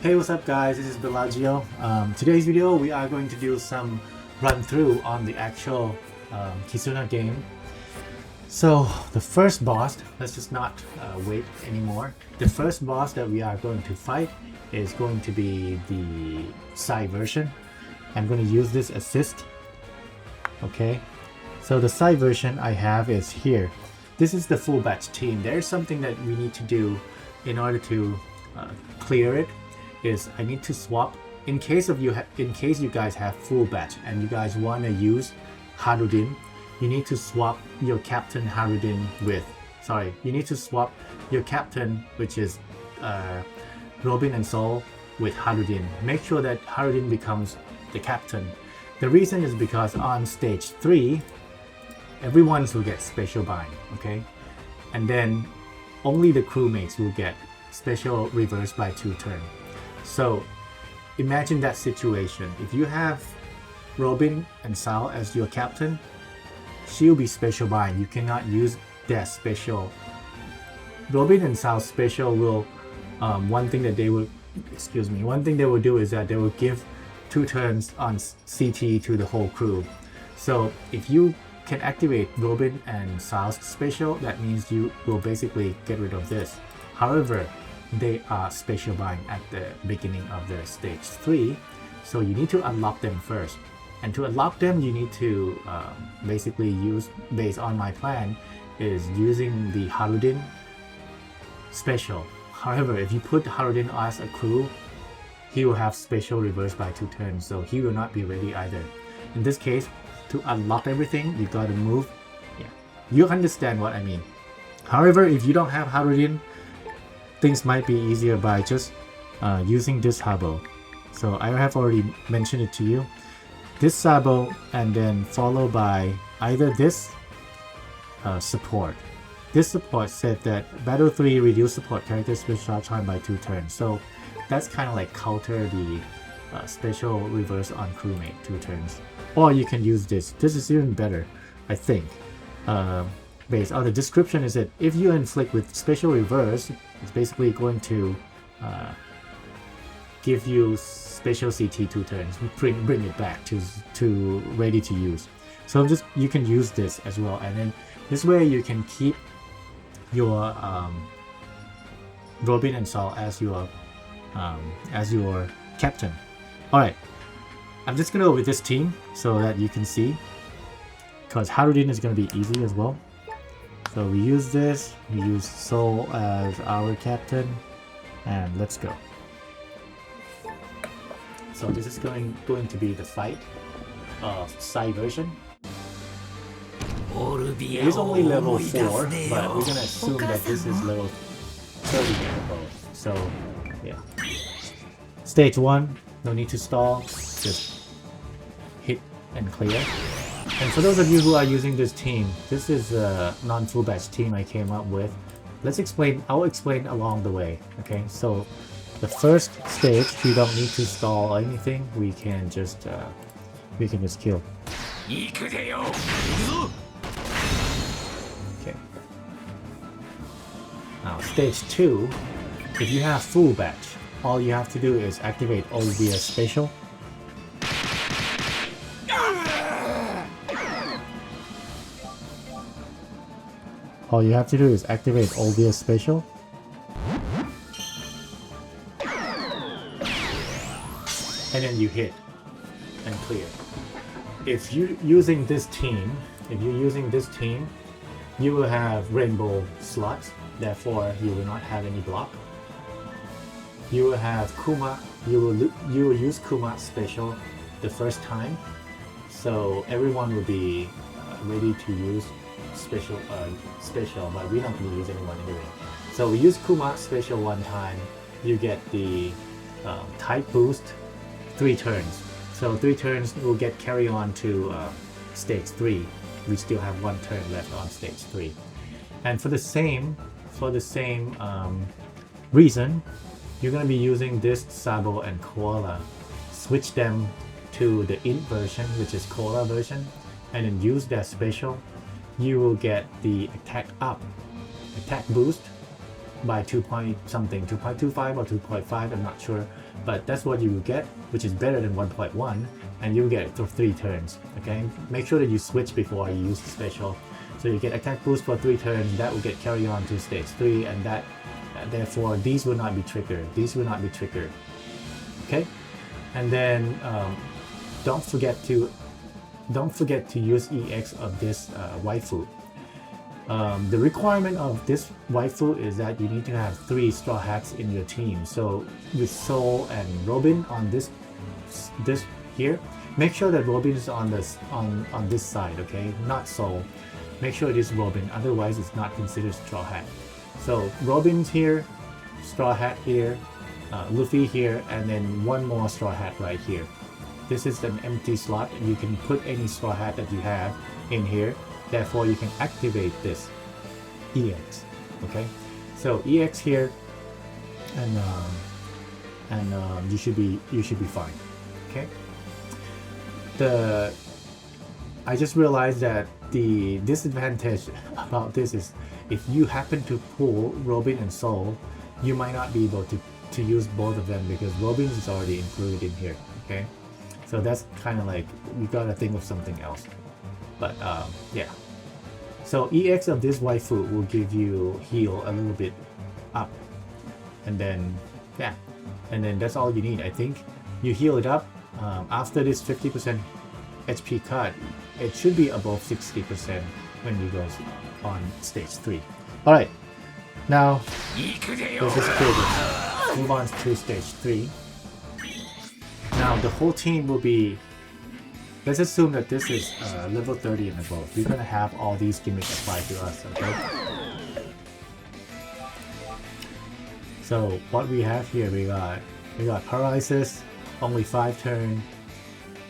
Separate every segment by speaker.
Speaker 1: Hey, what's up guys, this is Bellagio. Today's video we are going to do some run through on the actual Kizuna game. So the first boss, let's just not wait anymore. The first boss that we are going to fight is going to be the Psy version. I'm going to use this assist. Okay, so the Psy version I have is here. This is the full batch team. There's something that we need to do in order to clear it. Is I need to swap in case you guys have full batch and you guys want to use Harudin. You need to swap your captain Harudin with you need to swap your captain, which is Robin and Sol, with Harudin. Make sure that Harudin becomes the captain. The reason is because on stage 3 everyone will get special bind, okay, and then only the crewmates will get special reverse by 2 turns. So imagine that situation. If you have Robin and Sal as your captain, she'll be special bind. You cannot use their special. Robin and Sal's special will one thing they will do is that they will give 2 turns on CT to the whole crew. So if you can activate Robin and Sal's special, that means you will basically get rid of this. However, they are special bind at the beginning of the stage 3, so you need to unlock them first. And to unlock them, you need to basically use, based on my plan, is using the Harudin special. However, if you put Harudin as a crew, he will have special reverse by 2 turns, so he will not be ready either. In this case, to unlock everything, you gotta move. Yeah, you understand what I mean. However, if you don't have Harudin, things might be easier by just using this Sabo. So I have already mentioned it to you. This Sabo, and then followed by either this support. This support said that Battle 3 reduce support character special charge time by 2 turns. So that's kind of like counter the special reverse on crewmate 2 turns. Or you can use this. This is even better, I think. Based on the description is that if you inflict with special reverse, it's basically going to give you special CT 2 turns, bring it back to ready to use. So just you can use this as well, and then this way you can keep your Robin and Sol as your captain. All right, I'm just gonna go with this team so that you can see, because Harudin is gonna be easy as well. So we use this, we use Sol as our captain, and let's go. So this is going to be the fight of Psy version. It is only level 4, but we're gonna assume that this is level 30 above. So yeah. Stage 1, no need to stall, just hit and clear. And for those of you who are using this team, this is a non-full batch team I came up with. I'll explain along the way, okay? So the first stage, we don't need to stall anything, we can just kill. Okay. Now stage 2, if you have full batch, all you have to do is activate obvious special. All you have to do is activate obvious special. And then you hit and clear. If you're using this team, you will have rainbow slots, therefore you will not have any block. You will have Kuma, you will use Kuma special the first time, so everyone will be ready to use special, but we don't use anyone anyway. So we use Kuma special one time, you get the type boost 3 turns. So 3 turns will get carry on to stage 3. We still have 1 turn left on stage 3. And for the same reason, you're going to be using this Sabo and Koala. Switch them to the int version, which is Koala version, and then use their special. You will get the attack boost by 2 point something, 2.25 or 2.5, I'm not sure, but that's what you will get, which is better than 1.1, and you'll get it for 3 turns. Okay, make sure that you switch before you use the special. So you get attack boost for 3 turns, that will get carried on to stage 3, and that therefore these will not be triggered. These will not be triggered. Okay, and then don't forget to use EX of this waifu. The requirement of this waifu is that you need to have 3 Straw Hats in your team. So with Soul and Robin on this here, make sure that Robin is on this side, okay? Not Soul. Make sure it is Robin, otherwise it's not considered Straw Hat. So Robin's here, Straw Hat here, Luffy here, and then one more Straw Hat right here. This is an empty slot, and you can put any Straw Hat that you have in here. Therefore, you can activate this EX. Okay, so EX here, and you should be fine. Okay. I just realized that the disadvantage about this is if you happen to pull Robin and Soul, you might not be able to use both of them because Robin is already included in here. Okay, so that's kind of like you gotta think of something else. But yeah, so EX of this waifu will give you heal a little bit up, and then yeah, and then that's all you need. I think you heal it up after this 50% HP cut. It should be above 60% when you go on stage 3. All right, now let's just clear this. Move on to stage 3. Now the whole team will be. Let's assume that this is level 30 and above. We're gonna have all these gimmicks applied to us, okay? So what we have here, we got paralysis, only 5 turn.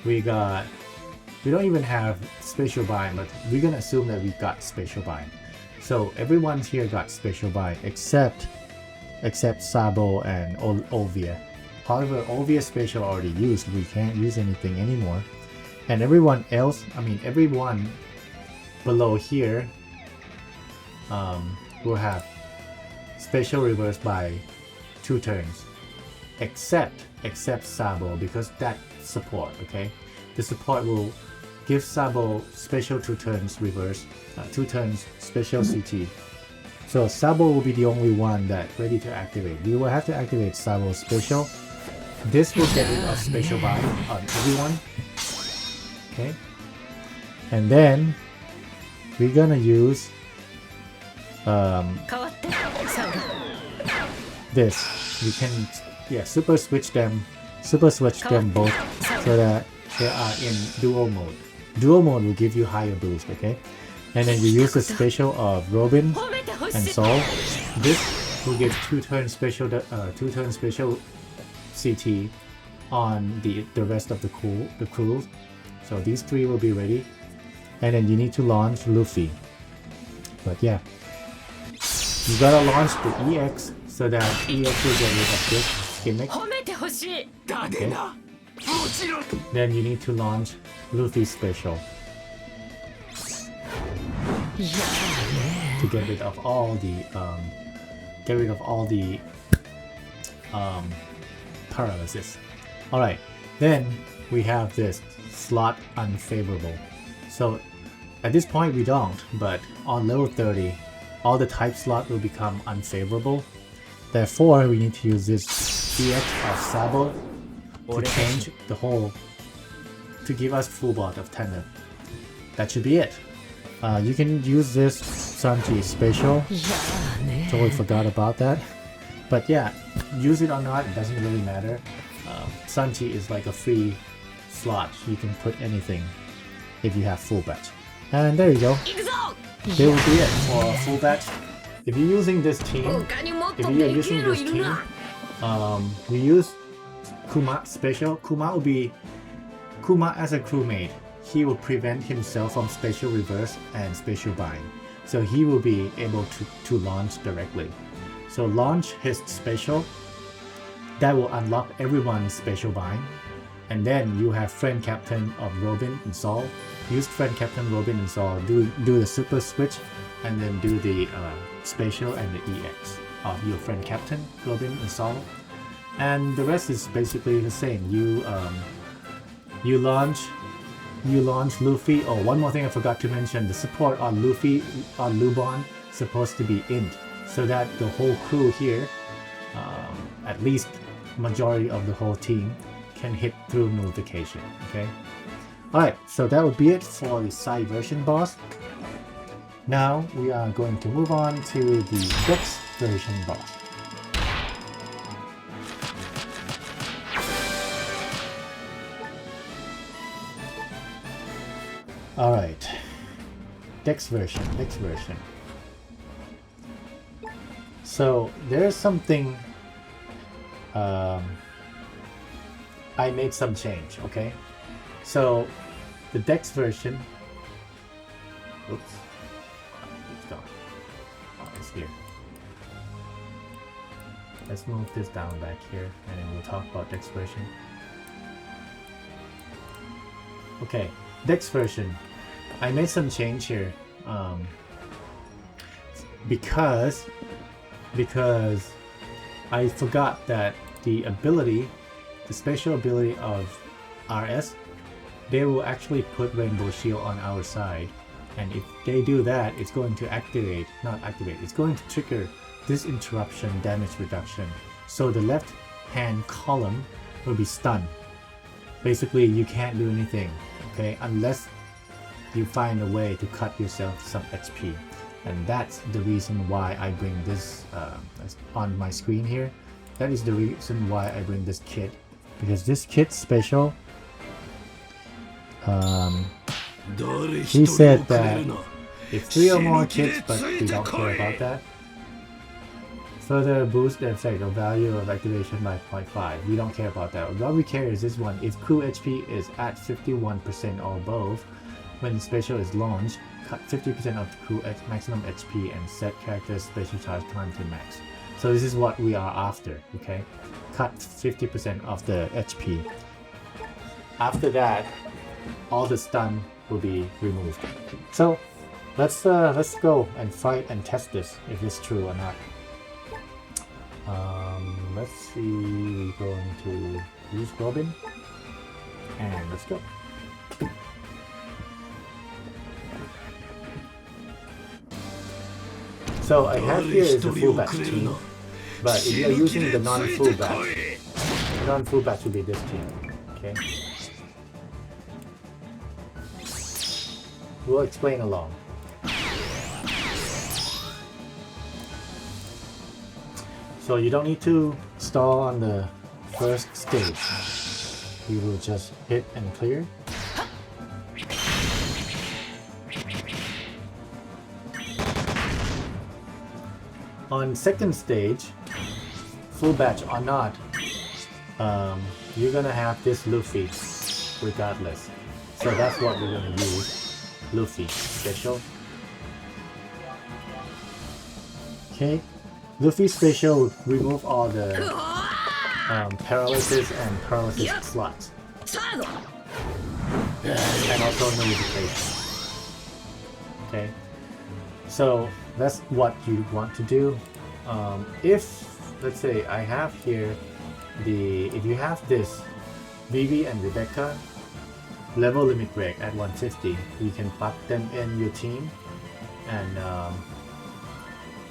Speaker 1: We don't even have spatial bind, but we're gonna assume that we got spatial bind. So everyone's here got spatial bind except Sabo and Olvia. However, Olvia's spatial already used. We can't use anything anymore. And everyone else, I mean everyone below here will have special reverse by 2 turns, except Sabo, because that support. Okay, the support will give Sabo special 2 turns reverse, 2 turns special CT. So Sabo will be the only one that ready to activate. We will have to activate Sabo's special. This will get rid of spatial bind on everyone. Okay, and then we're gonna use this. We can super switch them both so that they are in dual mode. Dual mode will give you higher boost. Okay, and then you use the special of Robin and Soul. This will give 2 turn special CT on the rest of the crew. So these 3 will be ready, and then you need to launch Luffy. But yeah, you gotta launch the EX so that EX will get rid of this gimmick. Okay. Then you need to launch Luffy's special to get rid of all the paralysis. All right, then we have this slot unfavorable. So at this point we don't, but on level 30 all the type slot will become unfavorable. Therefore we need to use this EX of Sabo to change the whole, to give us full bot of tandem. That should be it. You can use this Sanji special. Totally forgot about that. But yeah, use it or not, it doesn't really matter. Sanji is like a free slot. You can put anything if you have full batch. And there you go. There will be it for full batch. If you're using this team, we use Kuma special. Kuma as a crewmate. He will prevent himself from special reverse and special bind. So he will be able to launch directly. So launch his special. That will unlock everyone's special bind. And then you have friend captain of Robin and Sol. Use friend captain Robin and Sol. Do the super switch, and then do the special and the EX. of your friend Captain, Robin, and Sol. And the rest is basically the same. You launch Luffy. Oh, one more thing I forgot to mention: the support on Luffy on Lubon is supposed to be int, so that the whole crew here, at least majority of the whole team, can hit through notification. Okay. All right. So that would be it for the side version boss. Now we are going to move on to the DEX version boss. Alright, DEX version. So there's something, I made some change, okay? So the DEX version, oops, it's gone. Oh, it's here. Let's move this down back here and then we'll talk about DEX version. Okay, DEX version. I made some change here because I forgot that the special ability of RS, they will actually put Rainbow Shield on our side, and if they do that, it's going to it's going to trigger this interruption damage reduction. So the left hand column will be stunned. Basically, you can't do anything, okay, unless you find a way to cut yourself some HP. And that's the reason why I bring this on my screen here. That is the reason why I bring this kit, because this kit special, he said that if 3 or more kits, but we don't care about that, further boost the effect of value of activation by 0.5. We don't care about that. What we care is this one. If crew HP is at 51% or above, when the special is launched, cut 50% of the crew maximum HP and set character's special charge time to max. So this is what we are after, okay? Cut 50% of the HP. After that, all the stun will be removed. So let's go and fight and test this, if it's true or not. Let's see, we're going to use Robin, and let's go. So I have here is the full batch team, but if you're using the non-full batch will be this team, okay? We'll explain along. So you don't need to stall on the first stage. You will just hit and clear. On second stage, full batch or not, you're gonna have this Luffy regardless. So that's what we're gonna use. Luffy special. Okay. Luffy special will remove all the paralysis and paralysis slots. And also notification. Okay. So that's what you want to do. If, let's say, I have here if you have this Vivi and Rebecca level limit break at 150, you can put them in your team,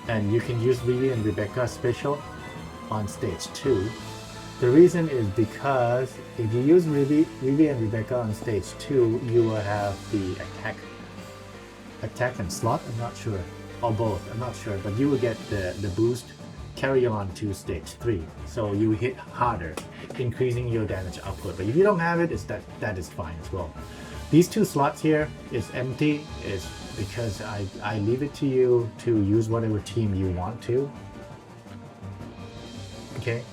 Speaker 1: and you can use Vivi and Rebecca special on stage 2. The reason is because if you use Vivi and Rebecca on stage 2, you will have the attack and slot, I'm not sure, or both, I'm not sure, but you will get the boost carry on to stage 3, so you hit harder, increasing your damage output. But if you don't have it, that is fine as well. These 2 slots here is empty, is because I leave it to you to use whatever team you want to. Okay,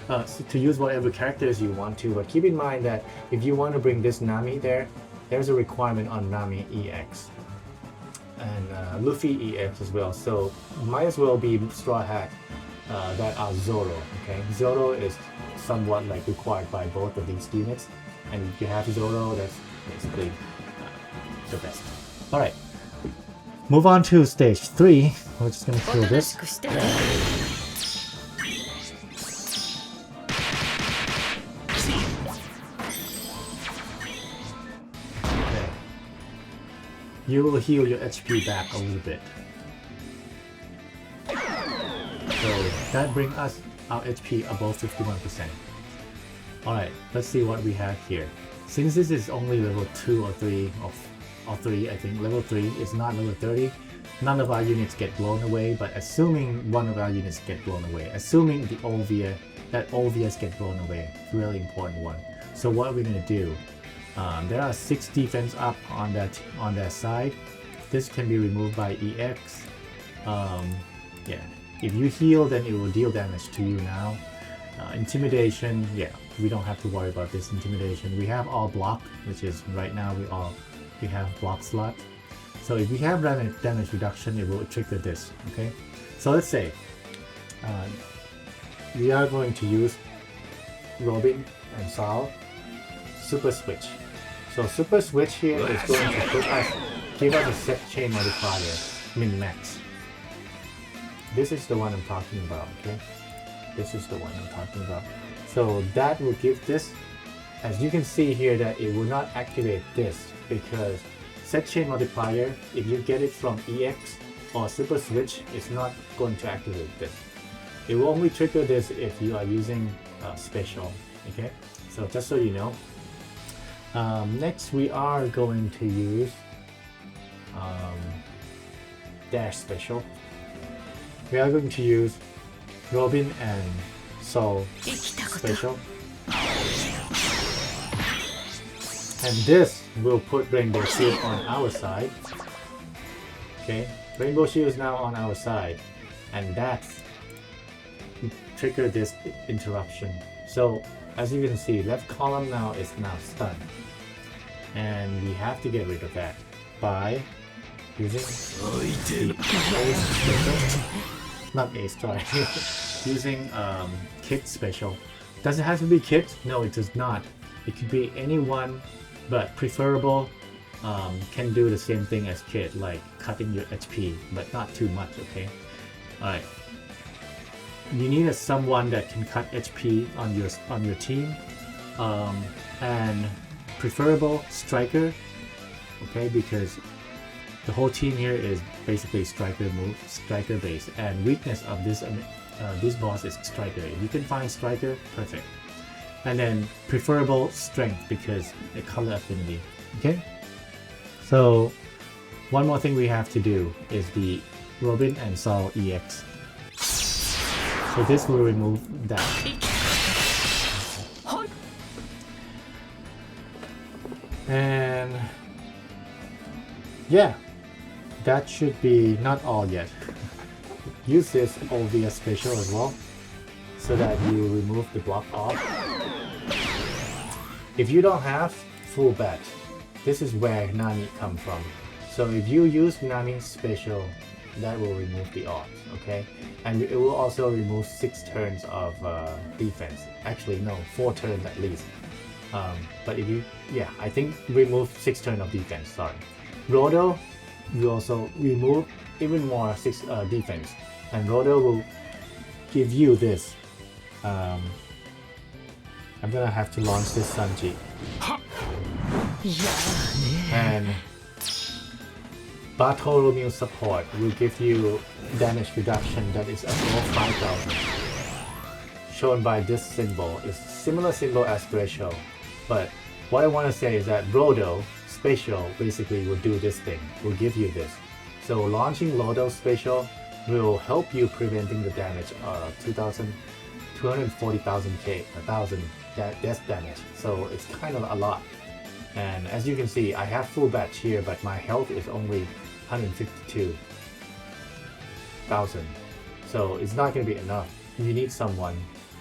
Speaker 1: so to use whatever characters you want to, but keep in mind that if you want to bring this Nami there's a requirement on Nami EX and Luffy EX as well, so might as well be Straw Hat that are Zoro. Okay, Zoro is somewhat like required by both of these units, and if you have Zoro, that's basically the best. Alright, move on to stage 3. We're just gonna kill this. you will heal your HP back a little bit. So that brings us our HP above 51%. Alright, let's see what we have here. Since this is only level 2 or 3 or 3, I think level 3 is not level 30, none of our units get blown away, but assuming one of our units get blown away, assuming the Olvias get blown away, really important one. So what we're gonna do, there are 6 defense up on that side. This can be removed by EX. Yeah, if you heal, then it will deal damage to you now. Intimidation, yeah, we don't have to worry about this intimidation. We have all block, which is right now we have block slot. So if we have damage reduction, it will trigger this. Okay, so let's say we are going to use Robin and Sal super switch. So super switch here is going to give us a set chain modifier min max. This is the one I'm talking about. Okay, this is the one I'm talking about. So that will give this, as you can see here, that it will not activate this because set chain multiplier, if you get it from EX or super switch, it's not going to activate this. It will only trigger this if you are using special. Okay, so just so you know. Next we are going to use dash special. We are going to use Robin and Sol special. And this will put Rainbow Shield on our side. Okay, Rainbow Shield is now on our side, and that triggered this interruption. So as you can see, left column now is stunned, and we have to get rid of that by using the not Ace Strike, using Kit special. Does it have to be Kit? No, it does not. It could be anyone, but preferable can do the same thing as Kit, like cutting your HP, but not too much. Okay. Alright. You need someone that can cut HP on your team, and preferable striker. Okay, because the whole team here is basically striker based, and weakness of this boss is striker. If you can find striker, perfect. And then preferable strength because the color affinity. Okay, so one more thing we have to do is the Robin and Sol EX. So this will remove that. And yeah, that should be not all yet. Use this OVS special as well, so that you remove the block off. If you don't have full bat, this is where Nami come from. So if you use Nami special, that will remove the odds, okay? And it will also remove 6 turns of defense. Actually, no, 4 turns at least. But if you, yeah, I think remove 6 turns of defense, sorry. Rodo will also remove even more 6 defense. And Rodo will give you this. I'm gonna have to launch this Sanji. And Bartholomew support will give you damage reduction that is above 5,000. Shown by this symbol. It's similar symbol as threshold. But what I want to say is that Rodo Spatial basically will do this thing, will give you this. So launching Rodo Spatial will help you preventing the damage of 240,000 death damage. So it's kind of a lot. And as you can see, I have full batch here, but my health is only 152,000. So it's not going to be enough. You need someone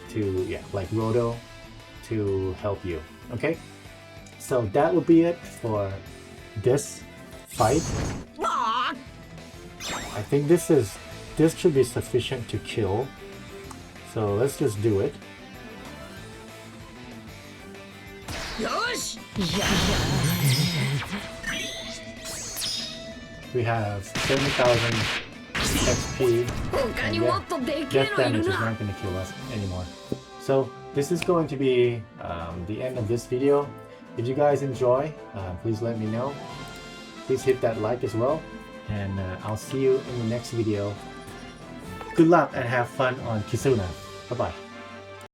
Speaker 1: to, yeah, like Rodo, to help you. Okay? So that will be it for this fight. I think this should be sufficient to kill. So let's just do it. We have 70,000 XP, and yeah, death damage is not going to kill us anymore. So this is going to be the end of this video. If you guys enjoy, please let me know. please hit that like as well, and I'll see you in the next video. Good luck and have fun on Kizuna. Bye bye.